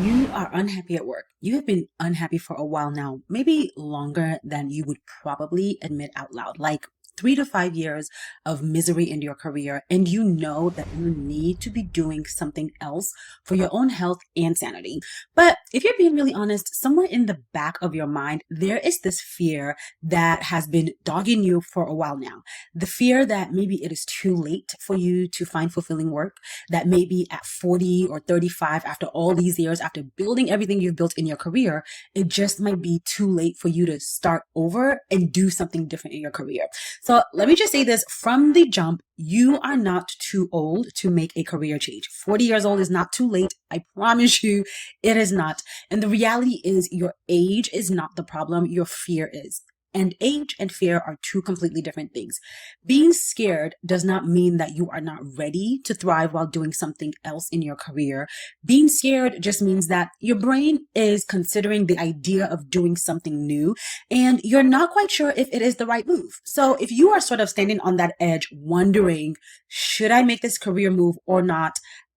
You are unhappy at work. You have been unhappy for a while now, maybe longer than you would probably admit out loud, like 3 to 5 years of misery in your career, and you know that you need to be doing something else for your own health and sanity. But if you're being really honest, somewhere in the back of your mind, there is this fear that has been dogging you for a while now. The fear that maybe it is too late for you to find fulfilling work, that maybe at 40 or 35, after all these years, after building everything you've built in your career, it just might be too late for you to start over and do something different in your career. So let me just say this from the jump. You are not too old to make a career change. 40 years old is not too late. I promise you it is not. And the reality is your age is not the problem. Your fear is. And age and fear are two completely different things. Being scared does not mean that you are not ready to thrive while doing something else in your career. Being scared just means that your brain is considering the idea of doing something new and you're not quite sure if it is the right move. So if you are sort of standing on that edge wondering, should I make this career move or not?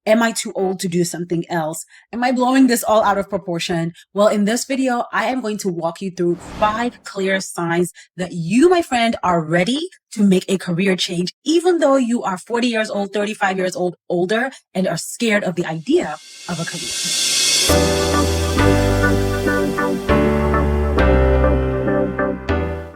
Am I too old to do something else? Am I blowing this all out of proportion? Well, in this video, I am going to walk you through 5 clear signs that you, my friend, are ready to make a career change, even though you are 40 years old, 35 years old, older, and are scared of the idea of a career.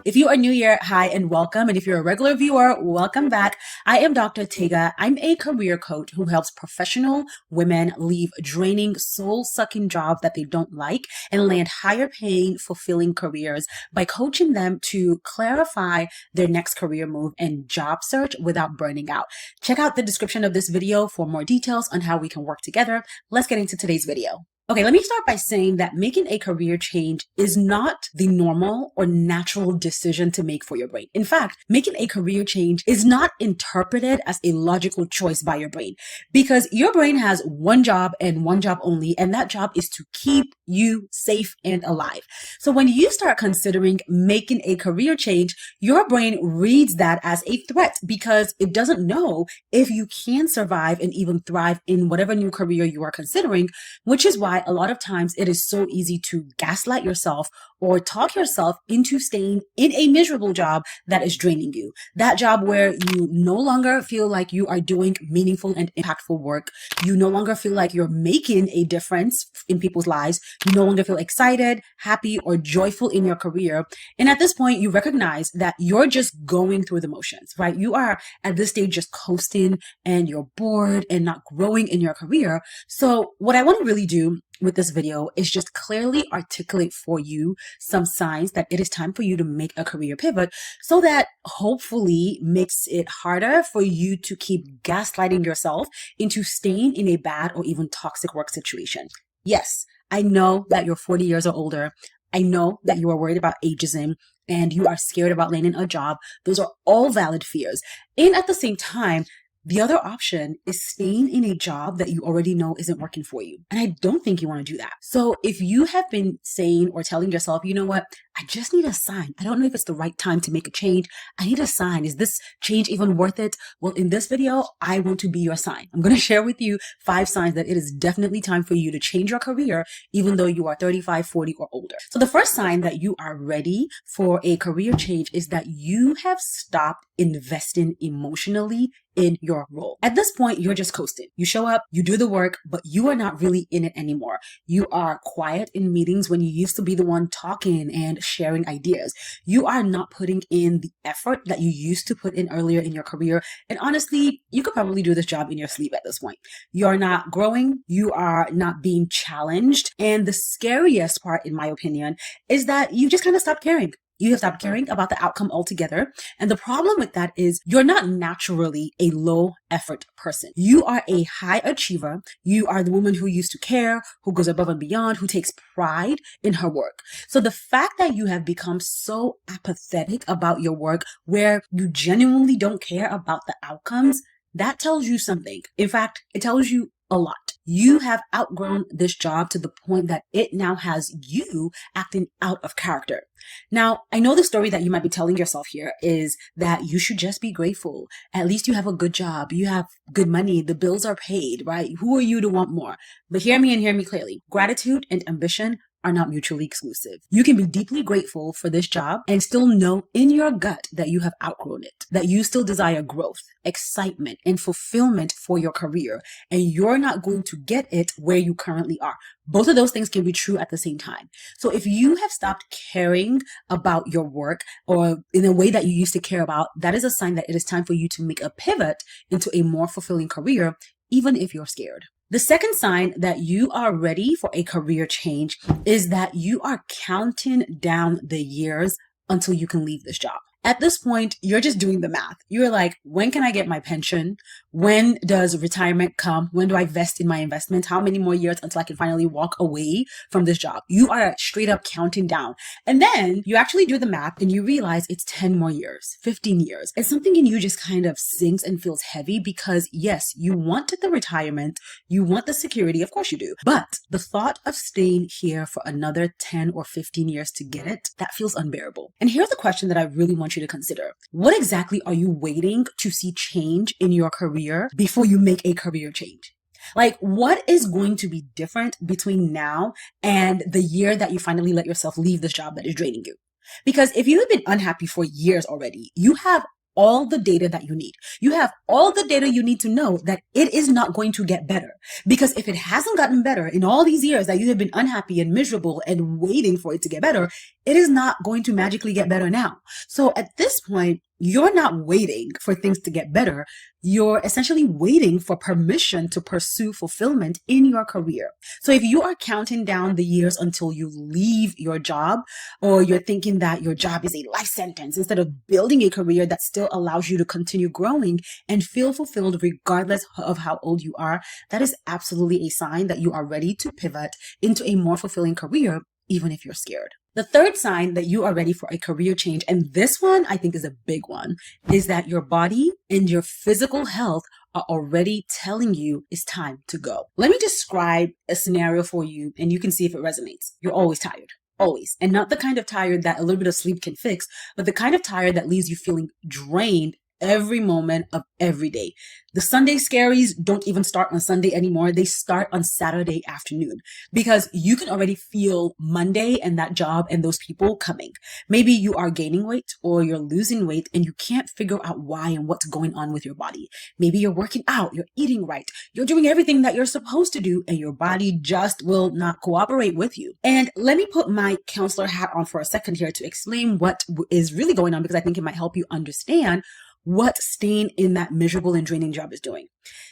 If you are new here, hi and welcome. And if you're a regular viewer, welcome back. I am Dr. Tega. I'm a career coach who helps professional women leave draining, soul-sucking jobs that they don't like and land higher paying, fulfilling careers by coaching them to clarify their next career move and job search without burning out. Check out the description of this video for more details on how we can work together. Let's get into today's video. Okay, let me start by saying that making a career change is not the normal or natural decision to make for your brain. In fact, making a career change is not interpreted as a logical choice by your brain because your brain has one job and one job only, and that job is to keep you safe and alive. So when you start considering making a career change, your brain reads that as a threat because it doesn't know if you can survive and even thrive in whatever new career you are considering, which is why a lot of times it is so easy to gaslight yourself or talk yourself into staying in a miserable job that is draining you. That job where you no longer feel like you are doing meaningful and impactful work. You no longer feel like you're making a difference in people's lives. You no longer feel excited, happy, or joyful in your career. And at this point, you recognize that you're just going through the motions, right? You are at this stage just coasting and you're bored and not growing in your career. So what I want to really do with this video is just clearly articulate for you some signs that it is time for you to make a career pivot so that hopefully makes it harder for you to keep gaslighting yourself into staying in a bad or even toxic work situation. Yes, I know that you're 40 years or older. I know that you are worried about ageism and you are scared about landing a job. Those are all valid fears. And at the same time, the other option is staying in a job that you already know isn't working for you. And I don't think you want to do that. So if you have been saying or telling yourself, you know what, I just need a sign. I don't know if it's the right time to make a change. I need a sign. Is this change even worth it? Well, in this video, I want to be your sign. I'm going to share with you 5 signs that it is definitely time for you to change your career, even though you are 35, 40 or older. So the first sign that you are ready for a career change is that you have stopped investing emotionally in your role. At this point, you're just coasting. You show up, you do the work, but you are not really in it anymore. You are quiet in meetings when you used to be the one talking and sharing ideas. You are not putting in the effort that you used to put in earlier in your career. And honestly, you could probably do this job in your sleep at this point. You are not growing. You are not being challenged. And the scariest part, in my opinion, is that you just kind of stopped caring. You have stopped caring about the outcome altogether. And the problem with that is you're not naturally a low effort person. You are a high achiever. You are the woman who used to care, who goes above and beyond, who takes pride in her work. So the fact that you have become so apathetic about your work where you genuinely don't care about the outcomes, that tells you something. In fact, it tells you a lot. You have outgrown this job to the point that it now has you acting out of character. Now, I know the story that you might be telling yourself here is that you should just be grateful. At least you have a good job. You have good money. The bills are paid, right? Who are you to want more? But hear me and hear me clearly. Gratitude and ambition are not mutually exclusive. You can be deeply grateful for this job and still know in your gut that you have outgrown it, that you still desire growth, excitement, and fulfillment for your career, and you're not going to get it where you currently are. Both of those things can be true at the same time. So if you have stopped caring about your work or in a way that you used to care about, that is a sign that it is time for you to make a pivot into a more fulfilling career, even if you're scared. The second sign that you are ready for a career change is that you are counting down the years until you can leave this job. At this point, you're just doing the math. You're like, when can I get my pension? When does retirement come? When do I vest in my investment? How many more years until I can finally walk away from this job? You are straight up counting down. And then you actually do the math and you realize it's 10 more years, 15 years. And something in you just kind of sinks and feels heavy because yes, you wanted the retirement, you want the security, of course you do. But the thought of staying here for another 10 or 15 years to get it, that feels unbearable. And here's the question that I really want you to consider. What exactly are you waiting to see change in your career before you make a career change? Like, what is going to be different between now and the year that you finally let yourself leave this job that is draining you? Because if you have been unhappy for years already, you have all the data that you need. You have all the data you need to know that it is not going to get better. Because if it hasn't gotten better in all these years that you have been unhappy and miserable and waiting for it to get better, it is not going to magically get better now. So at this point, you're not waiting for things to get better. You're essentially waiting for permission to pursue fulfillment in your career. So if you are counting down the years until you leave your job, or you're thinking that your job is a life sentence instead of building a career that still allows you to continue growing and feel fulfilled regardless of how old you are, that is absolutely a sign that you are ready to pivot into a more fulfilling career, even if you're scared. The third sign that you are ready for a career change, and this one I think is a big one, is that your body and your physical health are already telling you it's time to go. Let me describe a scenario for you and you can see if it resonates. You're always tired. Always. And not the kind of tired that a little bit of sleep can fix, but the kind of tired that leaves you feeling drained every moment of every day. The Sunday scaries don't even start on Sunday anymore. They start on Saturday afternoon because you can already feel Monday and that job and those people coming. Maybe you are gaining weight or you're losing weight and you can't figure out why and what's going on with your body. Maybe you're working out, you're eating right, you're doing everything that you're supposed to do, and your body just will not cooperate with you. And let me put my counselor hat on for a second here to explain what is really going on, because I think it might help you understand what staying in that miserable and draining job is doing.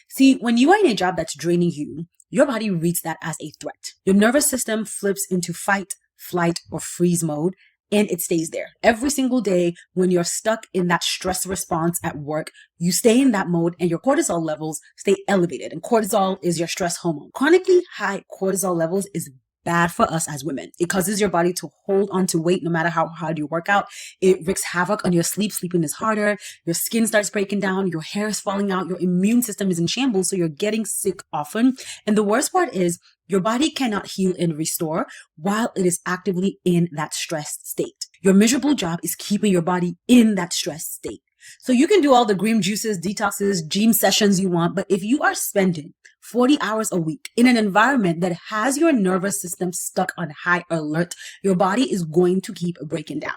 See, when you are in a job that's draining you, your body reads that as a threat. Your nervous system flips into fight, flight, or freeze mode, and it stays there. Every single day when you're stuck in that stress response at work, you stay in that mode and your cortisol levels stay elevated. And cortisol is your stress hormone. Chronically high cortisol levels is bad for us as women. It causes your body to hold on to weight no matter how hard you work out. It wreaks havoc on your sleep. Sleeping is harder. Your skin starts breaking down. Your hair is falling out. Your immune system is in shambles. So you're getting sick often. And the worst part is your body cannot heal and restore while it is actively in that stressed state. Your miserable job is keeping your body in that stressed state. So you can do all the green juices, detoxes, gym sessions you want, but if you are spending 40 hours a week in an environment that has your nervous system stuck on high alert, your body is going to keep breaking down.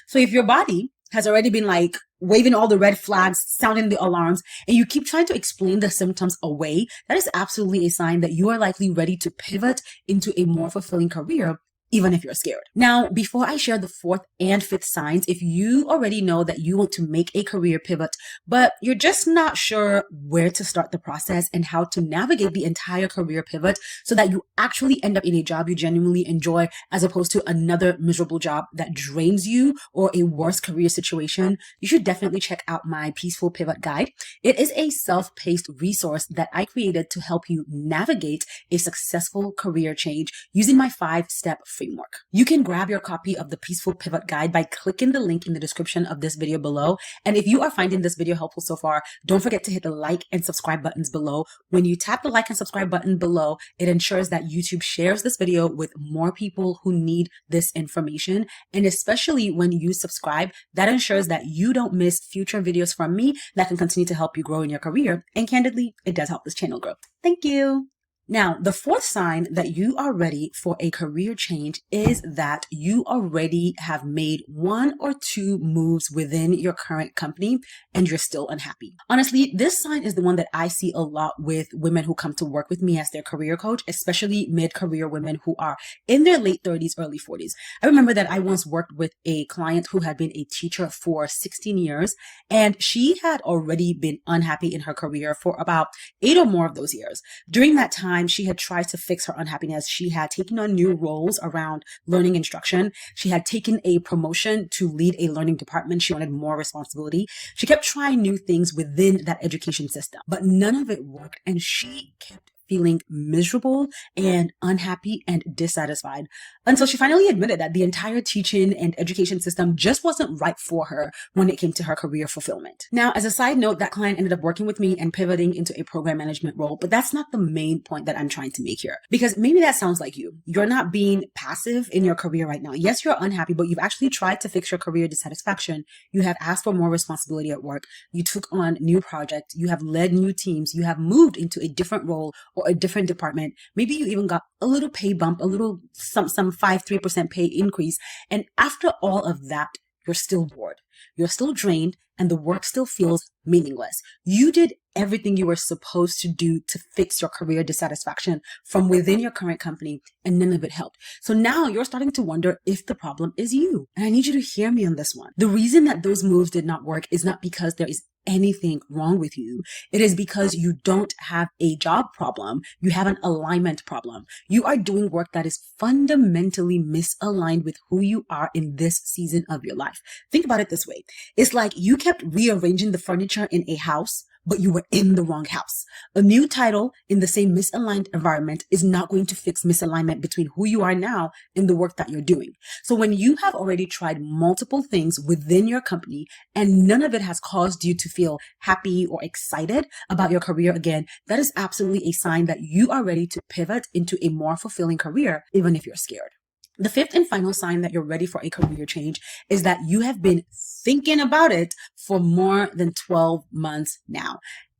So if your body has already been like waving all the red flags, sounding the alarms, and you keep trying to explain the symptoms away, that is absolutely a sign that you are likely ready to pivot into a more fulfilling career, even if you're scared. Now, before I share the fourth and fifth signs, if you already know that you want to make a career pivot, but you're just not sure where to start the process and how to navigate the entire career pivot so that you actually end up in a job you genuinely enjoy as opposed to another miserable job that drains you or a worse career situation, you should definitely check out my Peaceful Pivot Guide. It is a self-paced resource that I created to help you navigate a successful career change using my 5-step framework. You can grab your copy of the Peaceful Pivot Guide by clicking the link in the description of this video below. And if you are finding this video helpful so far, don't forget to hit the like and subscribe buttons below. When you tap the like and subscribe button below, it ensures that YouTube shares this video with more people who need this information. And especially when you subscribe, that ensures that you don't miss future videos from me that can continue to help you grow in your career. And candidly, it does help this channel grow. Thank you. Now, the fourth sign that you are ready for a career change is that you already have made one or two moves within your current company and you're still unhappy. Honestly, this sign is the one that I see a lot with women who come to work with me as their career coach, especially mid-career women who are in their late 30s, early 40s. I remember that I once worked with a client who had been a teacher for 16 years, and she had already been unhappy in her career for about 8 or more of those years. During that time, she had tried to fix her unhappiness. She had taken on new roles around learning instruction. She had taken a promotion to lead a learning department. She wanted more responsibility. She kept trying new things within that education system, but none of it worked. And she kept feeling miserable and unhappy and dissatisfied until she finally admitted that the entire teaching and education system just wasn't right for her when it came to her career fulfillment. Now, as a side note, that client ended up working with me and pivoting into a program management role, but that's not the main point that I'm trying to make here, because maybe that sounds like you. You're not being passive in your career right now. Yes, you're unhappy, but you've actually tried to fix your career dissatisfaction. You have asked for more responsibility at work. You took on new projects. You have led new teams. You have moved into a different role or a different department. Maybe you even got a little pay bump, a little some 3% pay increase. And after all of that, you're still bored. You're still drained and the work still feels meaningless. You did everything you were supposed to do to fix your career dissatisfaction from within your current company, and none of it helped. So now you're starting to wonder if the problem is you. And I need you to hear me on this one. The reason that those moves did not work is not because there is anything wrong with you. It is because you don't have a job problem. You have an alignment problem. You are doing work that is fundamentally misaligned with who you are in this season of your life. Think about it this way. It's like you kept rearranging the furniture in a house, but you were in the wrong house. A new title in the same misaligned environment is not going to fix misalignment between who you are now and the work that you're doing. So when you have already tried multiple things within your company and none of it has caused you to feel happy or excited about your career again, that is absolutely a sign that you are ready to pivot into a more fulfilling career, even if you're scared. The fifth and final sign that you're ready for a career change is that you have been thinking about it for more than 12 months now,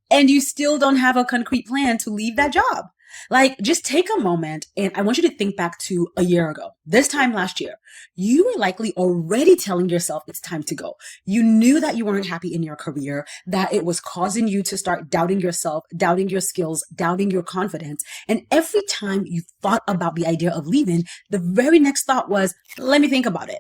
and you still don't have a concrete plan to leave that job. Like, just take a moment and I want you to think back to a year ago. This time last year, you were likely already telling yourself it's time to go. You knew that you weren't happy in your career, that it was causing you to start doubting yourself, doubting your skills, doubting your confidence. And every time you thought about the idea of leaving, the very next thought was, let me think about it.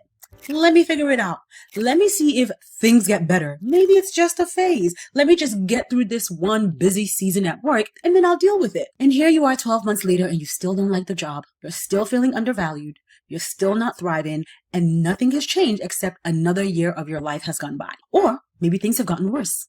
Let me figure it out. Let me see if things get better. Maybe it's just a phase. Let me just get through this one busy season at work and then I'll deal with it. And here you are 12 months later and you still don't like the job. You're still feeling undervalued. You're still not thriving and nothing has changed except another year of your life has gone by. Or maybe things have gotten worse.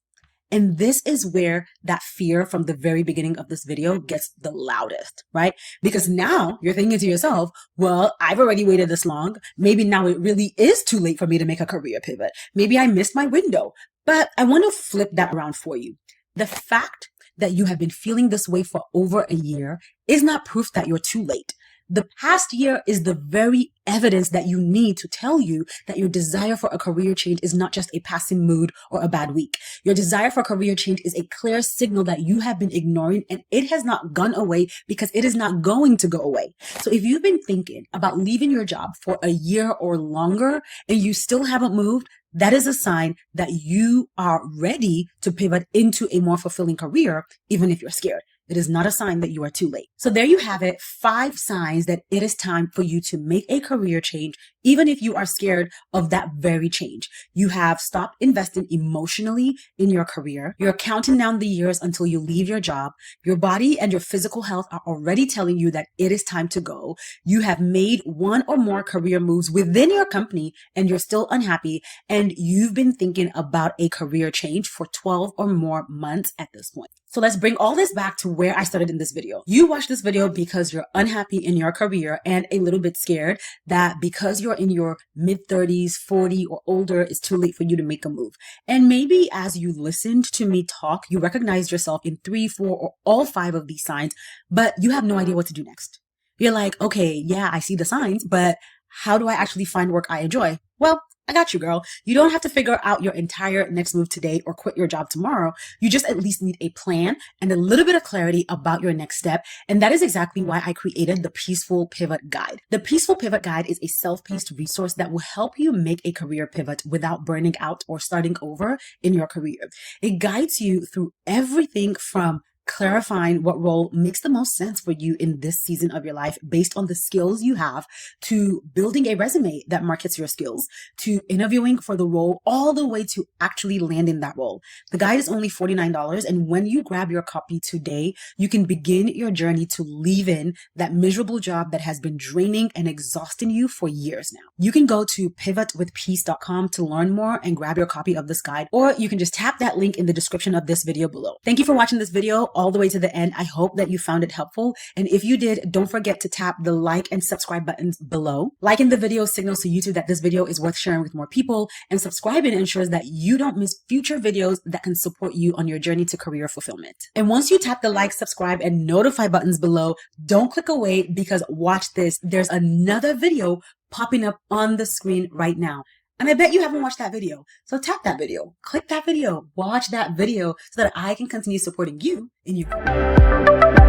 And this is where that fear from the very beginning of this video gets the loudest, right? Because now you're thinking to yourself, well, I've already waited this long. Maybe now it really is too late for me to make a career pivot. Maybe I missed my window. But I want to flip that around for you. The fact that you have been feeling this way for over a year is not proof that you're too late. The past year is the very evidence that you need to tell you that your desire for a career change is not just a passing mood or a bad week. Your desire for career change is a clear signal that you have been ignoring and it has not gone away because it is not going to go away. So if you've been thinking about leaving your job for a year or longer and you still haven't moved, that is a sign that you are ready to pivot into a more fulfilling career, even if you're scared. It is not a sign that you are too late. So there you have it, 5 signs that it is time for you to make a career change, even if you are scared of that very change. You have stopped investing emotionally in your career. You're counting down the years until you leave your job. Your body and your physical health are already telling you that it is time to go. You have made one or more career moves within your company and you're still unhappy. And you've been thinking about a career change for 12 or more months at this point. So let's bring all this back to where I started in this video. You watched this video because you're unhappy in your career and a little bit scared that because you're in your mid-30s, 40 or older, it's too late for you to make a move. And maybe as you listened to me talk, you recognized yourself in 3, 4, or all 5 of these signs, but you have no idea what to do next. You're like, okay, yeah, I see the signs, but how do I actually find work I enjoy? Well, I got you, girl. You don't have to figure out your entire next move today or quit your job tomorrow. You just at least need a plan and a little bit of clarity about your next step. And that is exactly why I created the Peaceful Pivot Guide. The Peaceful Pivot Guide is a self-paced resource that will help you make a career pivot without burning out or starting over in your career. It guides you through everything from clarifying what role makes the most sense for you in this season of your life based on the skills you have, to building a resume that markets your skills, to interviewing for the role, all the way to actually landing that role. The guide is only $49, and when you grab your copy today, you can begin your journey to leave in that miserable job that has been draining and exhausting you for years now. You can go to pivotwithpeace.com to learn more and grab your copy of this guide, or you can just tap that link in the description of this video below. Thank you for watching this video all the way to the end. I hope that you found it helpful. And if you did, don't forget to tap the like and subscribe buttons below. Liking the video signals to YouTube that this video is worth sharing with more people, and subscribing ensures that you don't miss future videos that can support you on your journey to career fulfillment. And once you tap the like, subscribe, and notify buttons below, don't click away, because watch this. There's another video popping up on the screen right now. And I bet you haven't watched that video. So tap that video, click that video, watch that video so that I can continue supporting you in your career.